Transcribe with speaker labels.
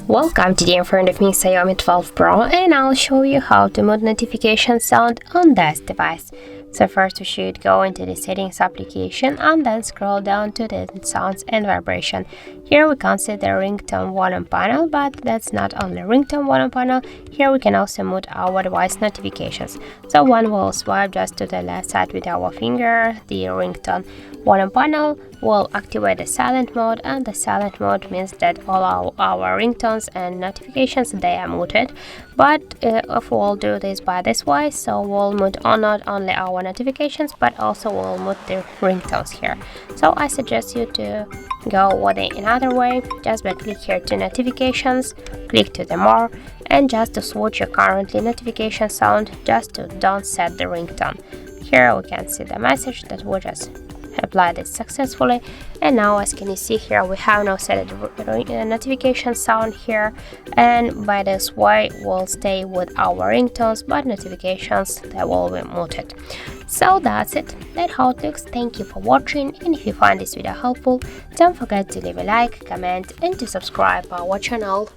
Speaker 1: Welcome, today in front of me Xiaomi 12 Pro, and I'll show you how to mute notification sound on this device. So first we should go into the settings application and then scroll down to the sounds and vibration. Here we can see the ringtone volume panel, but that's not only ringtone volume panel. Here we can also mute our device notifications. So when we'll swipe just to the left side with our finger, the ringtone volume panel will activate the silent mode, and the silent mode means that all our ringtones and notifications, they are muted. But if we'll do this by this way, so we'll mute not only our notifications but also we'll mute the ringtones here. So I suggest you to go with another way, just by click here to notifications, click to the more, and just to switch your currently notification sound, just to don't set the ringtone. Here we can see the message that we just applied it successfully, and now as can you see here, we have now set a notification sound here, and by this way we'll stay with our ringtones, but notifications, they will be muted. So that's it, that's how it looks. Thank you for watching, and if you find this video helpful, don't forget to leave a like, comment, and to subscribe our channel.